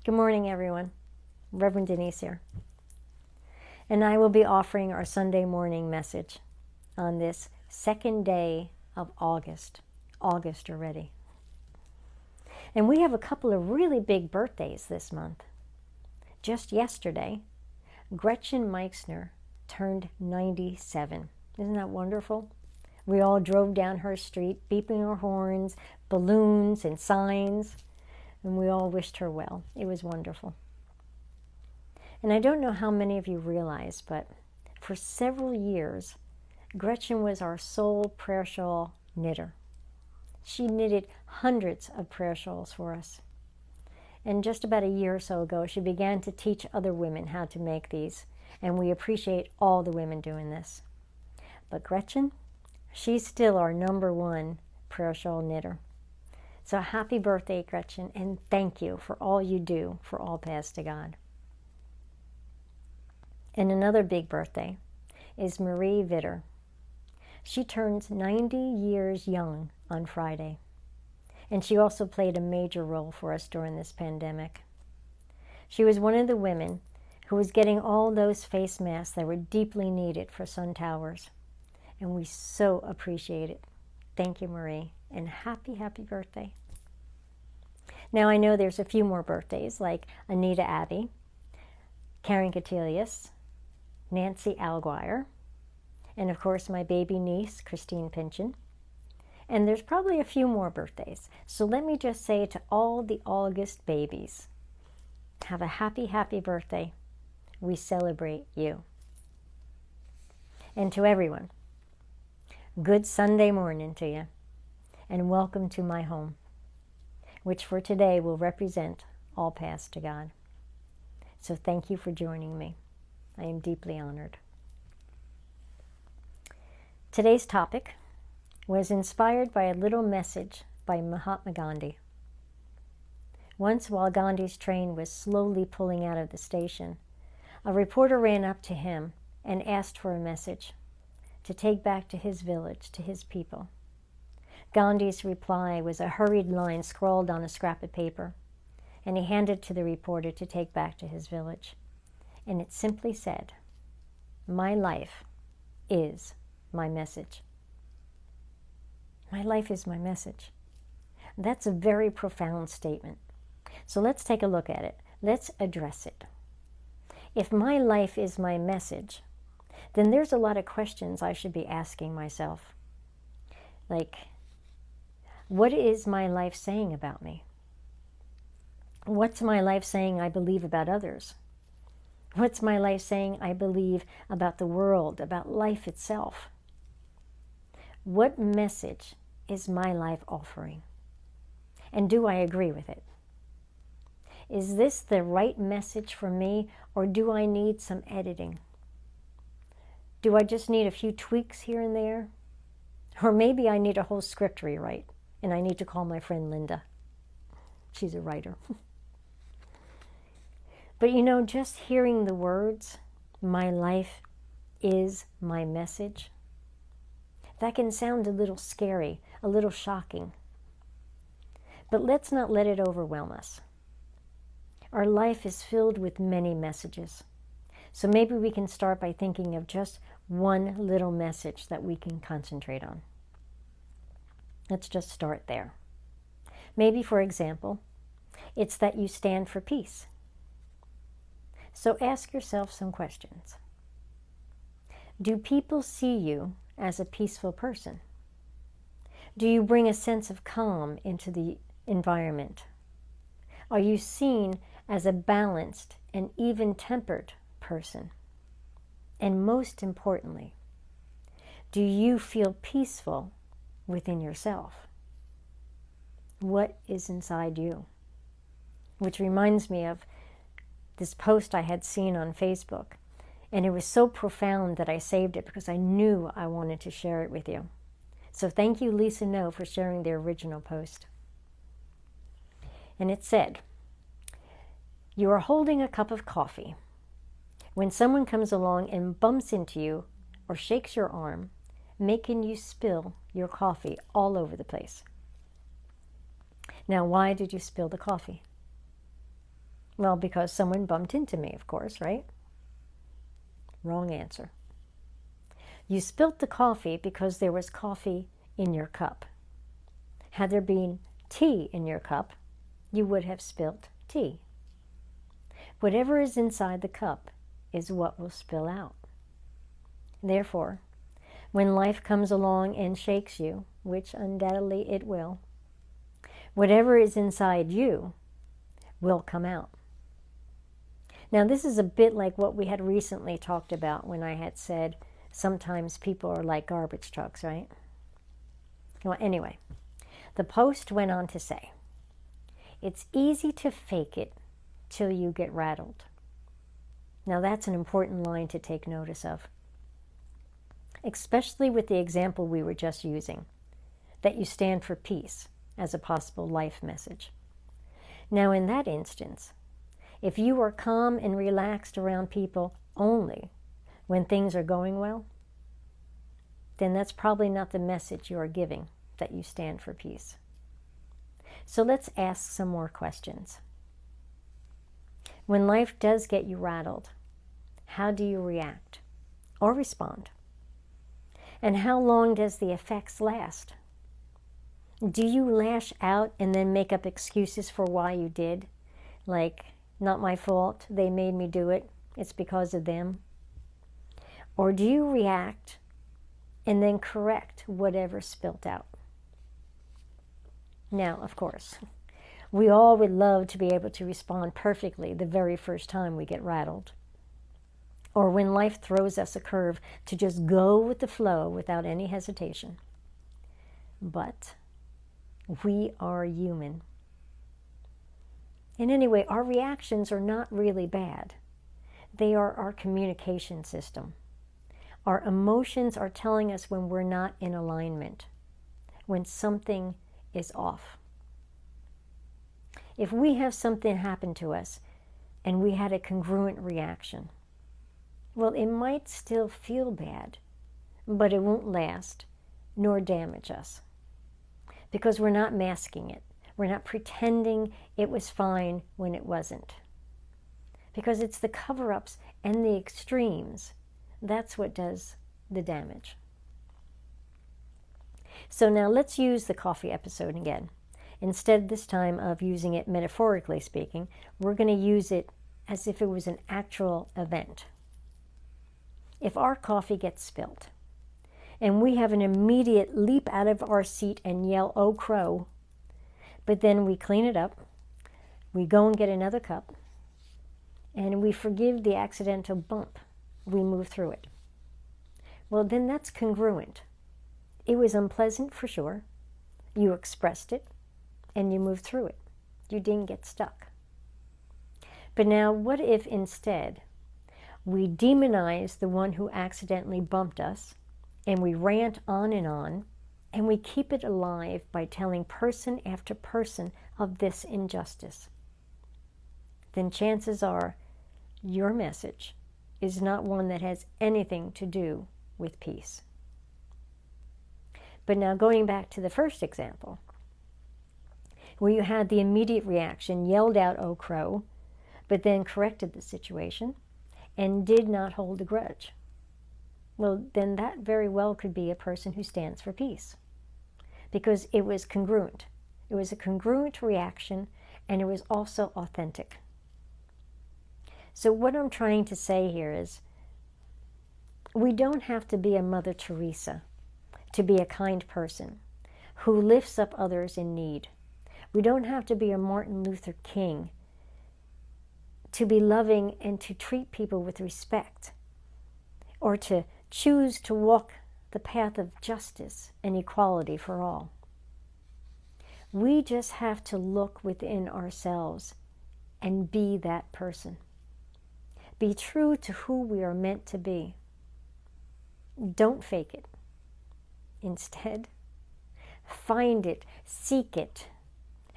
Good morning, everyone. Reverend Denise here. And I will be offering our Sunday morning message on this second day of August. August already. And we have a couple of really big birthdays this month. Just yesterday, Gretchen Meixner turned 97. Isn't that wonderful? We all drove down her street, beeping our horns, balloons, and signs, and we all wished her well. It was wonderful. And I don't know how many of you realize, but for several years, Gretchen was our sole prayer shawl knitter. She knitted hundreds of prayer shawls for us. And just about a year or so ago, she began to teach other women how to make these, and we appreciate all the women doing this. But Gretchen, she's still our #1 prayer shawl knitter. So happy birthday, Gretchen, and thank you for all you do for All Paths to God. And another big birthday is Marie Vitter. She turns 90 years young on Friday. And she also played a major role for us during this pandemic. She was one of the women who was getting all those face masks that were deeply needed for Sun Towers. And we so appreciate it. Thank you, Marie, and happy, happy birthday. Now I know there's a few more birthdays, like Anita Abbey, Karen Catilius, Nancy Alguire, and of course my baby niece, Christine Pynchon. And there's probably a few more birthdays. So let me just say to all the August babies, have a happy, happy birthday. We celebrate you. And to everyone, good Sunday morning to you, and welcome to my home, which for today will represent All Paths to God. So thank you for joining me. I am deeply honored. Today's topic was inspired by a little message by Mahatma Gandhi. Once, while Gandhi's train was slowly pulling out of the station, a reporter ran up to him and asked for a message to take back to his village, to his people. Gandhi's reply was a hurried line scrawled on a scrap of paper, and he handed it to the reporter to take back to his village. And it simply said, "My life is my message." My life is my message. That's a very profound statement. So let's take a look at it. Let's address it. If my life is my message, then there's a lot of questions I should be asking myself. Like, what is my life saying about me? What's my life saying I believe about others? What's my life saying I believe about the world, about life itself? What message is my life offering? And do I agree with it? Is this the right message for me, or do I need some editing? Do I just need a few tweaks here and there? Or maybe I need a whole script rewrite, and I need to call my friend Linda. She's a writer. But you know, just hearing the words, "My life is my message," that can sound a little scary, a little shocking. But let's not let it overwhelm us. Our life is filled with many messages. So maybe we can start by thinking of just one little message that we can concentrate on. Let's just start there. Maybe, for example, it's that you stand for peace. So ask yourself some questions. Do people see you as a peaceful person? Do you bring a sense of calm into the environment? Are you seen as a balanced and even-tempered person? And most importantly, do you feel peaceful within yourself? What is inside you? Which reminds me of this post I had seen on Facebook. And it was so profound that I saved it because I knew I wanted to share it with you. So thank you, Lisa No, for sharing the original post. And it said, "You are holding a cup of coffee. When someone comes along and bumps into you or shakes your arm, making you spill your coffee all over the place. Now, why did you spill the coffee? Well, because someone bumped into me, of course, right? Wrong answer. You spilt the coffee because there was coffee in your cup. Had there been tea in your cup, you would have spilt tea. Whatever is inside the cup is what will spill out. Therefore, when life comes along and shakes you, which undoubtedly it will, whatever is inside you will come out. Now, this is a bit like what we had recently talked about when I had said sometimes people are like garbage trucks, right? Well, anyway, the post went on to say, it's easy to fake it till you get rattled. Now, that's an important line to take notice of, especially with the example we were just using, that you stand for peace as a possible life message. Now, in that instance, if you are calm and relaxed around people only when things are going well, then that's probably not the message you are giving, that you stand for peace. So let's ask some more questions. When life does get you rattled, how do you react or respond? And how long does the effects last? Do you lash out and then make up excuses for why you did? Like, not my fault, they made me do it, it's because of them? Or do you react and then correct whatever spilt out? Now, of course, we all would love to be able to respond perfectly the very first time we get rattled, or when life throws us a curve, to just go with the flow without any hesitation. But we are human. And anyway, our reactions are not really bad. They are our communication system. Our emotions are telling us when we're not in alignment, when something is off. If we have something happen to us and we had a congruent reaction, well, it might still feel bad, but it won't last nor damage us, because we're not masking it. We're not pretending it was fine when it wasn't. Because it's the cover-ups and the extremes, that's what does the damage. So now let's use the coffee episode again. Instead this time of using it metaphorically speaking, we're going to use it as if it was an actual event. If our coffee gets spilt, and we have an immediate leap out of our seat and yell, "Oh, crow," but then we clean it up, we go and get another cup, and we forgive the accidental bump, we move through it. Well, then that's congruent. It was unpleasant for sure. You expressed it, and you moved through it. You didn't get stuck. But now, what if instead we demonize the one who accidentally bumped us, and we rant on, and we keep it alive by telling person after person of this injustice? Then chances are your message is not one that has anything to do with peace. But now going back to the first example, where you had the immediate reaction, yelled out, "Oh, crow," but then corrected the situation and did not hold a grudge. Well, then that very well could be a person who stands for peace, because it was congruent. It was a congruent reaction, and it was also authentic. So what I'm trying to say here is, we don't have to be a Mother Teresa to be a kind person who lifts up others in need. We don't have to be a Martin Luther King to be loving and to treat people with respect, or to choose to walk the path of justice and equality for all. We just have to look within ourselves and be that person. Be true to who we are meant to be. Don't fake it. Instead, find it, seek it.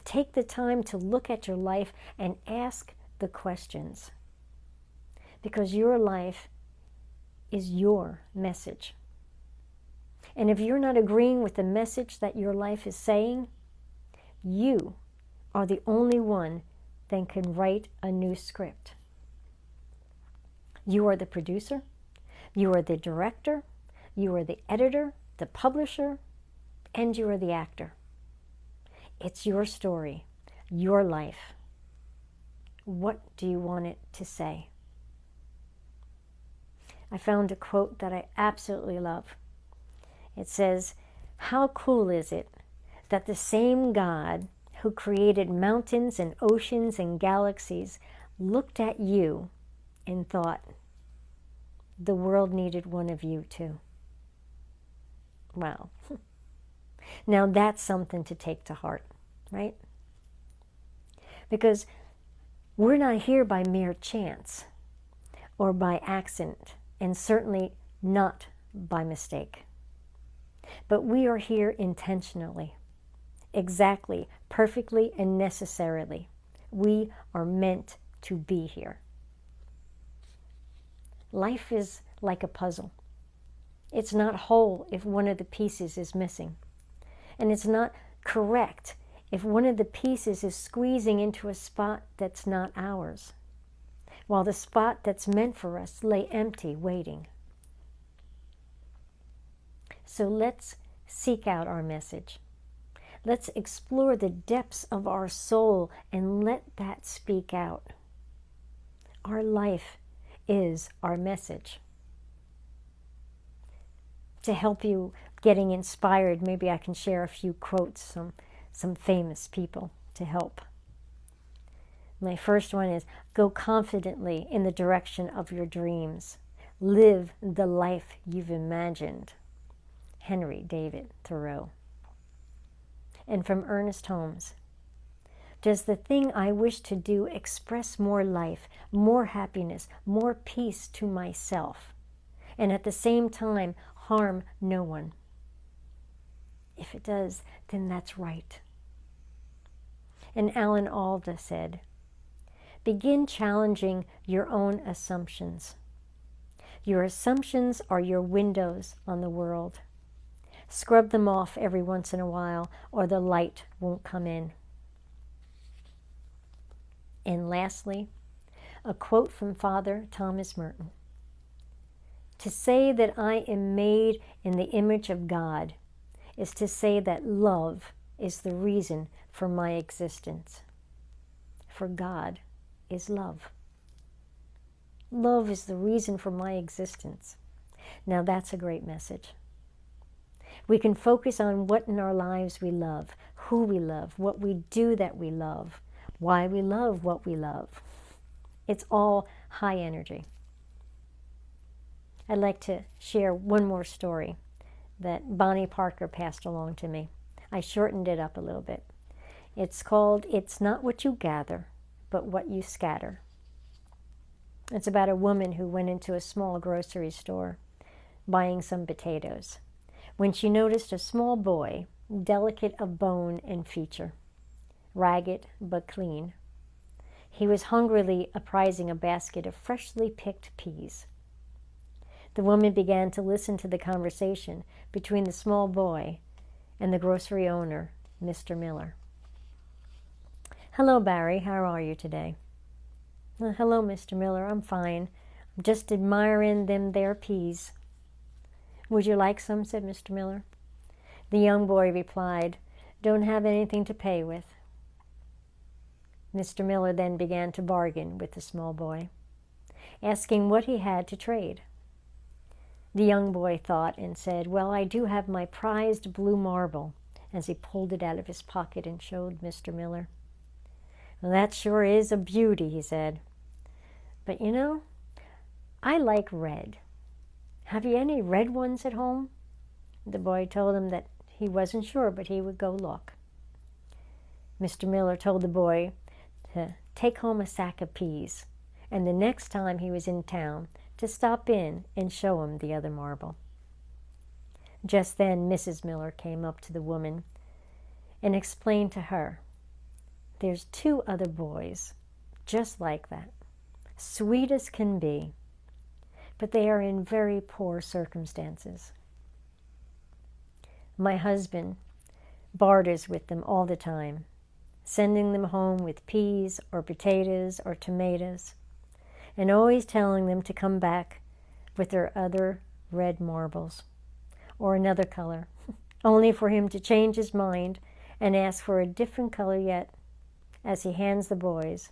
Take the time to look at your life and ask the questions, because your life is your message. And if you're not agreeing with the message that your life is saying, you are the only one then can write a new script. You are the producer, you are the director, you are the editor, the publisher, and you are the actor. It's your story, your life. What do you want it to say? I found a quote that I absolutely love. It says, "How cool is it that the same God who created mountains and oceans and galaxies looked at you and thought, the world needed one of you too." Wow. Now that's something to take to heart, right? Because we're not here by mere chance or by accident, and certainly not by mistake. But we are here intentionally, exactly, perfectly, and necessarily. We are meant to be here. Life is like a puzzle. It's not whole if one of the pieces is missing. And it's not correct if one of the pieces is squeezing into a spot that's not ours, while the spot that's meant for us lay empty, waiting. So let's seek out our message. Let's explore the depths of our soul and let that speak out. Our life is our message. To help you getting inspired, maybe I can share a few quotes from some famous people to help. My first one is, go confidently in the direction of your dreams. Live the life you've imagined. Henry David Thoreau. And from Ernest Holmes, does the thing I wish to do express more life, more happiness, more peace to myself, and at the same time harm no one? If it does, then that's right. And Alan Alda said, begin challenging your own assumptions. Your assumptions are your windows on the world. Scrub them off every once in a while, or the light won't come in. And lastly, a quote from Father Thomas Merton. To say that I am made in the image of God is to say that love is the reason for my existence. For God is love. Love is the reason for my existence. Now that's a great message. We can focus on what in our lives we love, who we love, what we do that we love, why we love what we love. It's all high energy. I'd like to share one more story that Bonnie Parker passed along to me. I shortened it up a little bit. It's called, It's Not What You Gather, But What You Scatter. It's about a woman who went into a small grocery store buying some potatoes when she noticed a small boy, delicate of bone and feature, ragged but clean. He was hungrily apprising a basket of freshly picked peas. The woman began to listen to the conversation between the small boy and the grocery owner, Mr. Miller. "Hello, Barry. How are you today?" "Hello, Mr. Miller. I'm fine. I'm just admiring them there peas." "Would you like some?" said Mr. Miller. The young boy replied, "Don't have anything to pay with." Mr. Miller then began to bargain with the small boy, asking what he had to trade. The young boy thought and said, "Well, I do have my prized blue marble," as he pulled it out of his pocket and showed Mr. Miller. "Well, that sure is a beauty," he said. "But you know, I like red. Have you any red ones at home?" The boy told him that he wasn't sure, but he would go look. Mr. Miller told the boy to take home a sack of peas, and the next time he was in town, to stop in and show him the other marble. Just then, Mrs. Miller came up to the woman and explained to her, "There's 2 other boys just like that, sweet as can be, but they are in very poor circumstances. My husband barters with them all the time, sending them home with peas or potatoes or tomatoes, and always telling them to come back with their other red marbles or another color, only for him to change his mind and ask for a different color yet as he hands the boys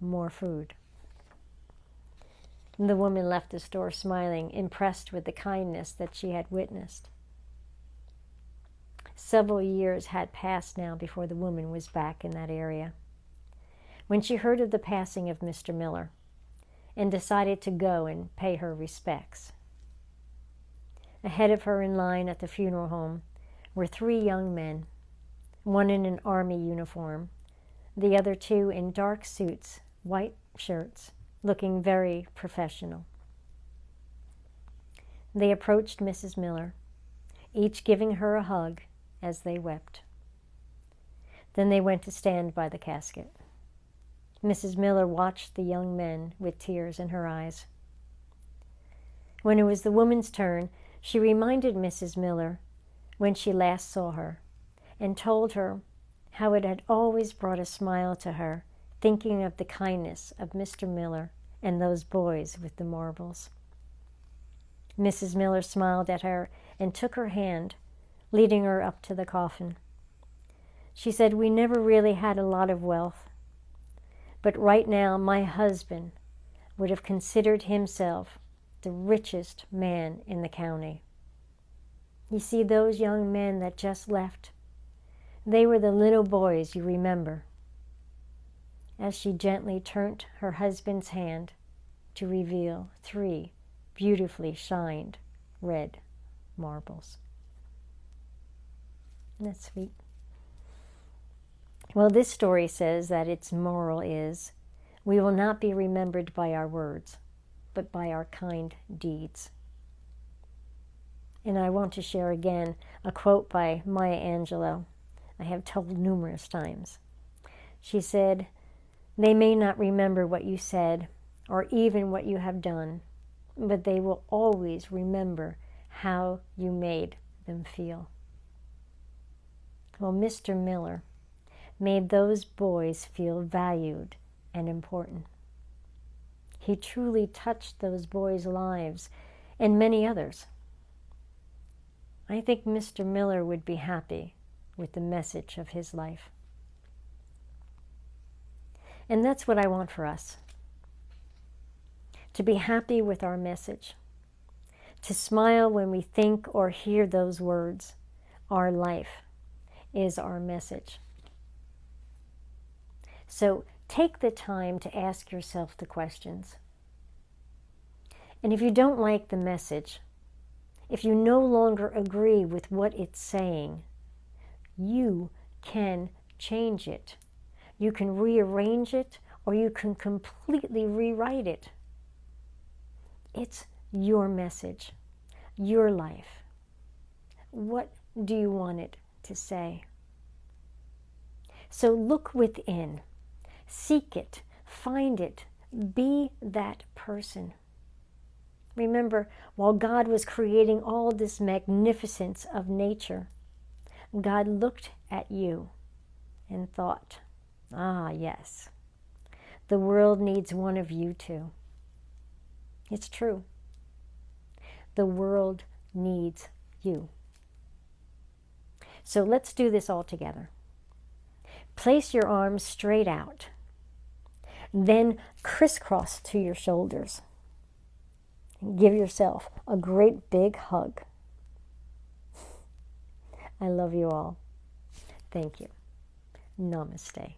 more food. The woman left the store smiling, impressed with the kindness that she had witnessed. Several years had passed now before the woman was back in that area, when she heard of the passing of Mr. Miller and decided to go and pay her respects. Ahead of her in line at the funeral home were 3 young men, one in an army uniform, the other 2 in dark suits, white shirts, looking very professional. They approached Mrs. Miller, each giving her a hug as they wept. Then they went to stand by the casket. Mrs. Miller watched the young men with tears in her eyes. When it was the woman's turn, she reminded Mrs. Miller when she last saw her and told her how it had always brought a smile to her, thinking of the kindness of Mr. Miller and those boys with the marbles. Mrs. Miller smiled at her and took her hand, leading her up to the coffin. She said, "We never really had a lot of wealth, but right now my husband would have considered himself the richest man in the county. You see those young men that just left? They were the little boys you remember," as she gently turned her husband's hand to reveal 3 beautifully shined red marbles. Isn't that sweet? Well, this story says that its moral is, we will not be remembered by our words, but by our kind deeds. And I want to share again a quote by Maya Angelou I have told numerous times. She said, "They may not remember what you said or even what you have done, but they will always remember how you made them feel." Well, Mr. Miller made those boys feel valued and important. He truly touched those boys' lives and many others. I think Mr. Miller would be happy with the message of his life. And that's what I want for us. To be happy with our message. To smile when we think or hear those words. Our life is our message. So take the time to ask yourself the questions. And if you don't like the message, if you no longer agree with what it's saying, you can change it. You can rearrange it, or you can completely rewrite it. It's your message, your life. What do you want it to say? So look within, seek it, find it, be that person. Remember, while God was creating all this magnificence of nature, God looked at you and thought, yes, the world needs one of you too. It's true. The world needs you. So let's do this all together. Place your arms straight out, then crisscross to your shoulders. Give yourself a great big hug. I love you all. Thank you. Namaste.